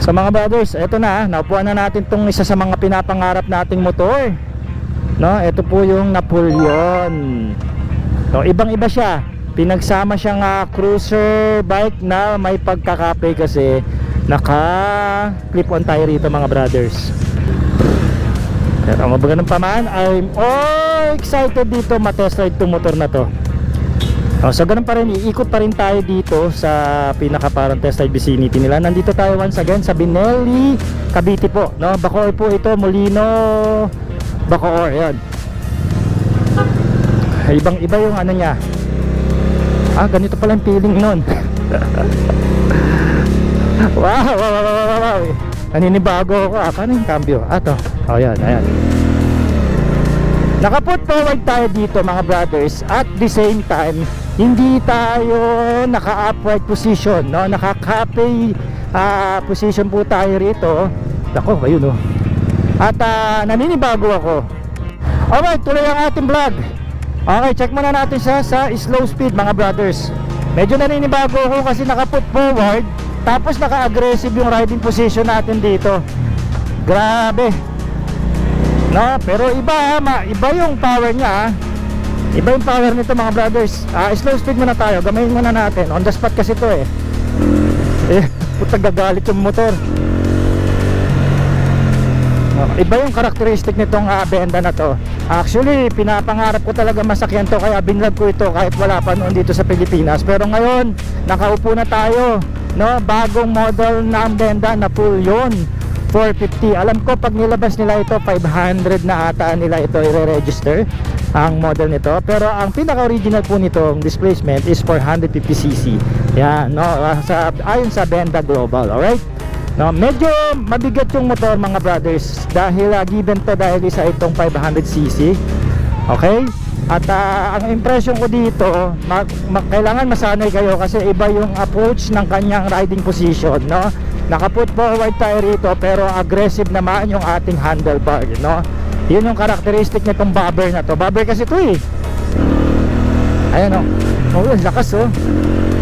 So mga brothers, eto na, naupuan na natin tong isa sa mga pinapangarap nating motor, no? Ito po yung Napoleon. So ibang iba siya, pinagsama siyang cruiser bike na may pagkakape kasi naka clip on tayo rito mga brothers. Pero mabaga ng paman, I'm excited dito matest ride itong motor na to. So ganun pa rin, iikot pa rin tayo dito sa pinaka parang test ride vicinity nila. Nandito tayo once again sa Binelli, Cavite po, no? Bacoor po ito, Molino, Bacoor, yan. Ibang iba yung ano niya. Ganito pala yung feeling nun. Wow. Naninibago ako. Paano yung cambio? To. Yan, ayan. Naka-put forward tayo dito mga brothers. At the same time, hindi tayo naka-upright position, no? Naka-cafe position po tayo rito. Nako, ayun, oh. At naninibago ako. Alright, tuloy ang ating vlog. Okay, check muna natin siya sa slow speed mga brothers. Medyo naninibago ako kasi naka-put forward, tapos naka-aggressive yung riding position natin dito. Grabe, no? Pero iba yung power niya. Iba yung power nito mga brothers. Slow speed muna tayo, gamayin muna natin. On the spot kasi ito puta, gagalit yung motor. Iba yung karakteristik nitong benda na to. Actually, pinapangarap ko talaga masakyan to, kaya binlog ko ito kahit wala pa noon dito sa Pilipinas. Pero ngayon, nakaupo na tayo, no? Bagong model ng benda, Napoleon 450. Alam ko pag nilabas nila ito, 500 na ata nila ito i-register ang model nito. Pero ang pinaka-original po nitong displacement is 450cc. Yan, no? Ayon sa Benda Global, alright? No, medyo mabigat yung motor mga brothers dahil given to dahil isa itong 500cc. Okay? At ang impression ko dito, kailangan masanay kayo kasi iba yung approach ng kanyang riding position, no? Naka-put forward tayo rito pero aggressive naman yung ating handlebar, no? Yun yung karakteristik nitong bobber na to. Bobber kasi ito Ayan lakas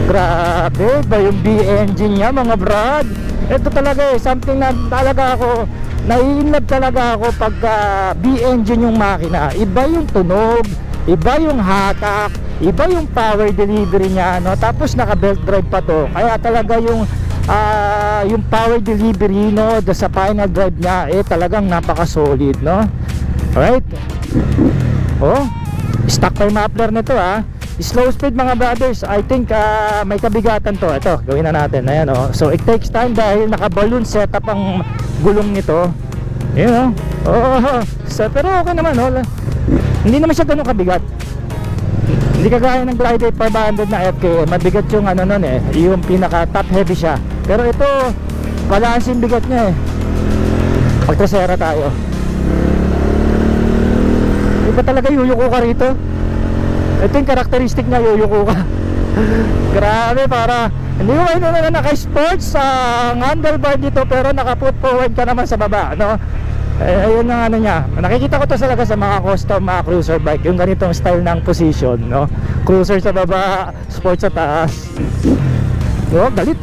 Grabe ba yung B-engine niya mga brad. Ito talaga something na talaga ako nai-inlove talaga ako pagka B-engine yung makina. Iba yung tunog, iba yung hatak, iba yung power delivery niya, no? Tapos naka belt drive pa to. Kaya talaga yung power delivery, no, sa final drive niya talagang napaka-solid, no? Alright. Stock pa yung muffler nito Slow speed mga brothers. I think may kabigatan to. Ito, gawin na natin. Ayan, so it takes time dahil naka-balloon setup ang gulong nito. Ayan, pero okay naman, hindi naman siya ganun kabigat. Hindi kagaya ng Glide 500 na FK. Mabigat yung yung pinaka top heavy siya. Pero ito, balancing bigat niya Pagtrasera tayo. Iba talaga yuyuko ka rito. Ito yung karakteristik niya, yuyuko ka. Grabe, para hindi mo na naka-sports ang handlebar dito pero naka-put forward ka naman sa baba, no? Ayun ang niya. Nakikita ko to talaga sa mga custom cruiser bike, yung ganitong style ng position, no? Cruiser sa baba, sports sa taas. Galit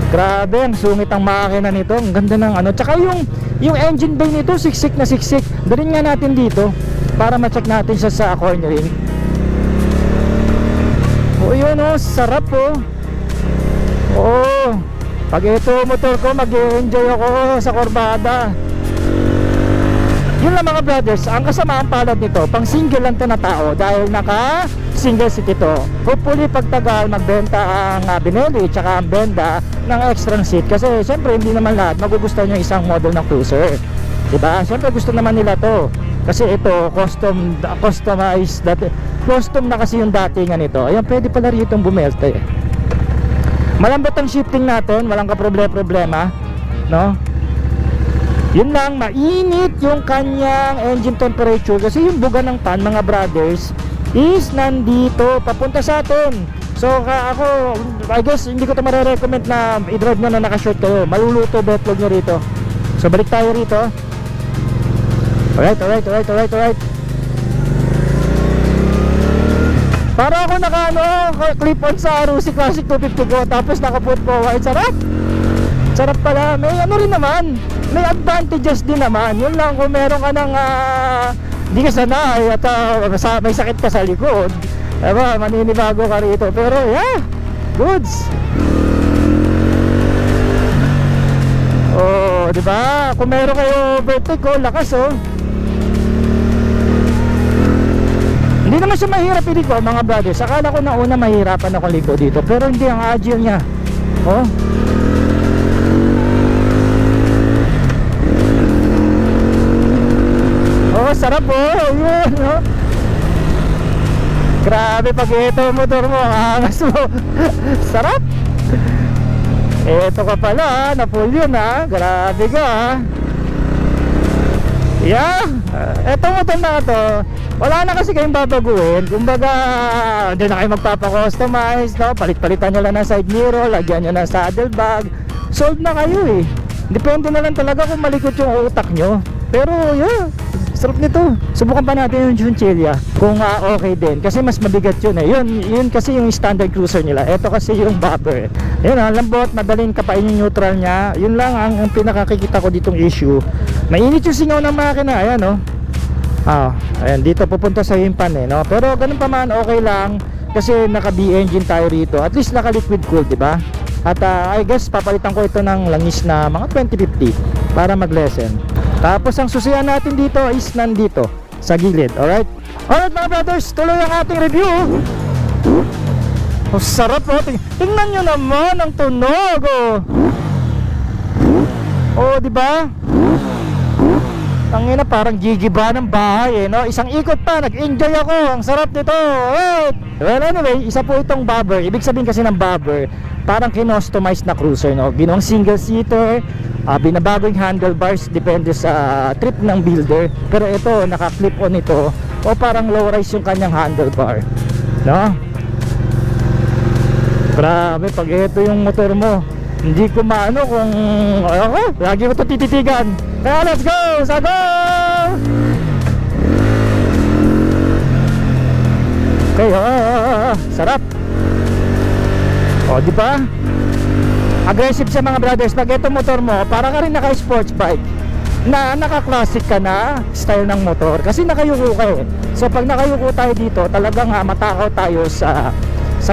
Grabe, ang sungit ang makina nito. Ang ganda ng Tsaka yung engine bay nito, siksik na siksik. Dalhin nga natin dito para ma-check natin siya sa cornering. Yun sarap pag ito motor ko, mag-enjoy ako sa kurbada. Yun lang mga brothers, ang kasamaan palad nito, pang single lang to na tao dahil naka single seat ito. Hopefully pagtagal magbenta ang Binelli tsaka ang Benda ng extra seat kasi syempre hindi naman lahat magugustuhan yung isang model ng cruiser, diba? Syempre gusto naman nila to kasi ito customized, custom na kasi yung datingan nito. Ayan, pwede pala rito bumelte. Malambot ang shifting natin, walang problema, no? Yun lang, mainit yung kanyang engine temperature kasi yung buga ng pan mga brothers is nandito papunta sa atin. So ako, I guess hindi ko ito marirecommend na i-drive nyo na naka-short kayo. Maluluto betlog nyo rito. So balik tayo rito. Alright. Para ako clip on sa Rusi Classic 250 ko, tapos naka-put forward. Sarap pala. May ano rin naman, may advantages din naman. Yun lang, kung meron ka ng di ka sanay at may sakit ka sa likod, diba, maninibago ka rito. Pero yeah, goods. Oh, diba, kung meron kayo overtake, oh, lakas oh. Hindi naman siya mahirap iliko mga brothers. Akala ko na una mahirapan ako liko dito, pero hindi, ang agile niya. Oh. Oh, sarap oh. Yun, oh. Grabe pag ito motor mo, angas mo. Sarap. Ito ka pala, na full yun ha. Grabe ka ha. Yeah. Ito motor na to, wala na kasi kayong babaguhin. Kumbaga, hindi na kayo magpapakustomize, no? Palit-palitan nyo lang ng side mirror, lagyan nyo ng saddlebag. Solve na kayo eh. Depende na lang talaga kung malikot yung utak nyo. Pero yeah, sarap nito. Subukan pa natin yung Chinchilla kung okay din, kasi mas mabigat yun eh. Yun kasi yung standard cruiser nila. Ito kasi yung bobber. Yun lambot, madaling kapain yung neutral nya. Yun lang ang pinakakikita ko ditong issue. Mainit yung singaw ng makina. Ayan oh. Ayan, dito pupunta sa himpan eh, no? Pero ganun pa man, okay lang kasi naka B engine tayo rito. At least naka liquid cool, diba? At I guess papalitan ko ito ng langis na mga 2050 para mag-lessen. Tapos ang susiyan natin dito is nandito sa gilid. Alright? Alright mga brothers, tuloy ang ating review. Oh, sarap oh. Tingnan nyo naman ang tunog oh. Oh, diba? Tangina, parang gigiba ng bahay eh, no? Isang ikot pa, nag-enjoy ako. Ang sarap nito. Right? Well anyway, isa po itong bobber. Ibig sabihin kasi ng bobber, parang kinostomize na cruiser, no? Ginawang single seater, binabago yung handlebars, depende sa trip ng builder. Pero ito, naka-clip on ito, o parang low rise yung kanyang handlebar, no? Grabe, pag ito yung motor mo, hindi ko maano kung lagi ko ito tititigan. Kaya let's go! Sa go! Okay, sarap. O, di ba? Aggressive sa mga brothers. Pag ito motor mo, para ka rin naka-sports bike na naka-classic ka na style ng motor. Kasi nakayuko ka eh. So pag nakayuko tayo dito, talagang matakaw tayo sa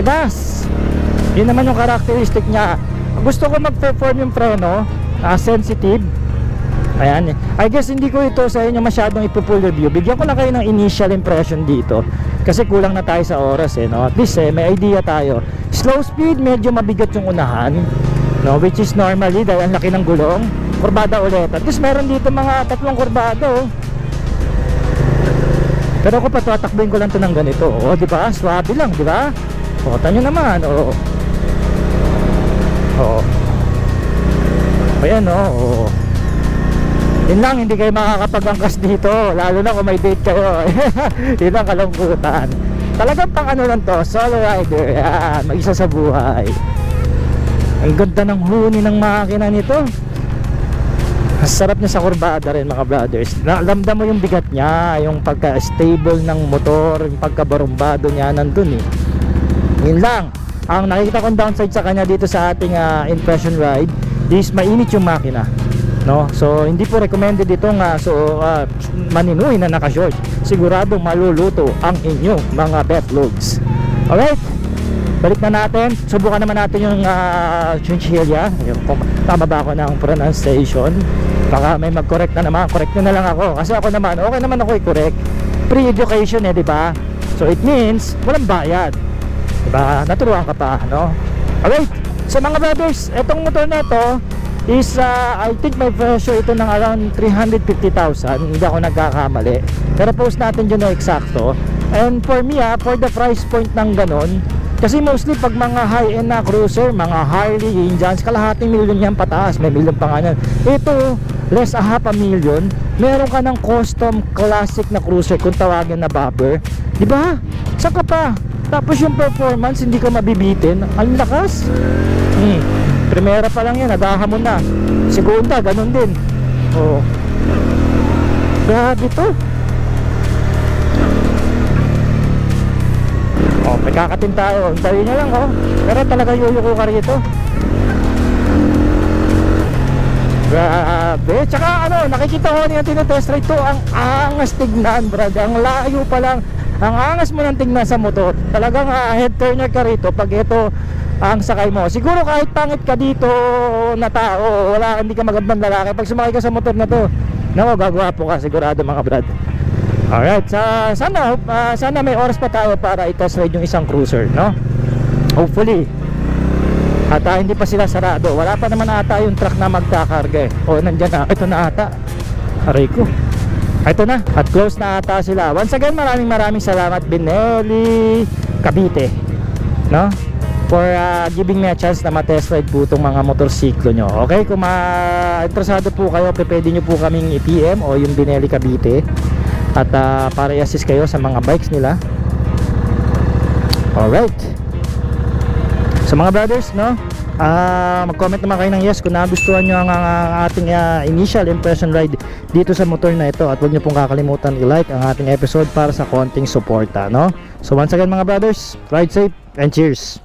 gas. Yun naman yung characteristic niya. Gusto ko mag-perform yung preno, sensitive. Ayan, I guess hindi ko ito sa inyo masyadong ipo-full review. Bigyan ko na kayo ng initial impression dito kasi kulang na tayo sa oras eh, no? At least may idea tayo. Slow speed, medyo mabigat yung unahan, no? Which is normally dahil ang laki ng gulong. Kurbada ulit. At least meron dito mga 3 kurbada oh. Pero ako patatakbuhin ko lang ito ng ganito. O, di ba? Swabe lang, di ba? O, tanyo naman, o. O. Ayan, o. Yun lang, hindi kayo makakapag-angkas dito, lalo na kung may date kayo. Yun ang kalungkutan. Talagang pang ano lang to, solo rider. Yan, mag-isa sa buhay. Ang ganda ng huni ng makina nito. Ang sarap niya sa kurbada rin mga brothers. Nalamdam mo yung bigat niya, yung pagka-stable ng motor, yung pagka-barumbado niya nandun eh. Yun lang. Ang nakikita kong downside sa kanya dito sa ating impression ride is mainit yung makina, no? So hindi po recommended itong maninuin na naka-short. Siguradong maluluto ang inyong mga bet loads. Alright, balik na natin. Subukan naman natin yung Chinchilla. Tama ba ako ng pronunciation? Baka may mag-correct na naman. Correct na lang ako kasi ako naman, okay naman ako i-correct. Pre-education eh, diba? So it means walang bayad, diba? Naturuan ka pa, no? Alright, so mga brothers, etong motor na to is I think may presyo ito ng around 350,000. Hindi ako nagkakamali, pero post natin yun na eksakto. And for me for the price point ng ganon, kasi mostly pag mga high-end na cruiser, mga Harley, Indians, kalahating milyon yan pataas, may milyon pa nga yan. Ito, less 500,000, meron ka ng custom classic na cruiser kung tawagin na bobber, diba? Saka pa, tapos yung performance hindi ka mabibitin. Ang lakas. Primera pa lang yan, nagahamon na. Segunda, ganun din. Oh, grabe to. Oh, may kakatin tayo. Hintayin nyo lang oh. Pero talaga yuyuko ka rito. Grabe. Tsaka ano, nakikita ko niya tinetest ride to. Ang angas tignan, brad. Ang layo pa lang. Ang angas mo nang tignan sa motor. Talagang head turner ka rito pag ito ang sakay mo. Siguro kahit pangit ka dito na tao, wala, hindi ka magandang lalaki, pag sumakay ka sa motor na to, nako, gagwapo ka sigurado mga brad. Alright, sana may oras pa tayo para i-test ride yung isang cruiser, no? Hopefully. At hindi pa sila sarado. Wala pa naman ata yung truck na magkakarga eh. O, nandyan na. Ito na ata. Aray ko. Ito na. At close na ata sila. Once again, maraming salamat Benelli Cavite, no? For giving me a chance na ma-test ride po itong mga motorsiklo nyo. Okay, kung interesado po kayo, pwede nyo po kaming i-PM o yung Benelli Cavite. At para i-assist kayo sa mga bikes nila. Alright. So mga brothers, no, mag-comment naman kayo ng yes kung nagustuhan nyo ang ating initial impression ride dito sa motor na ito. At huwag nyo pong kakalimutan i-like ang ating episode para sa konting suporta, no? So once again mga brothers, ride safe and cheers!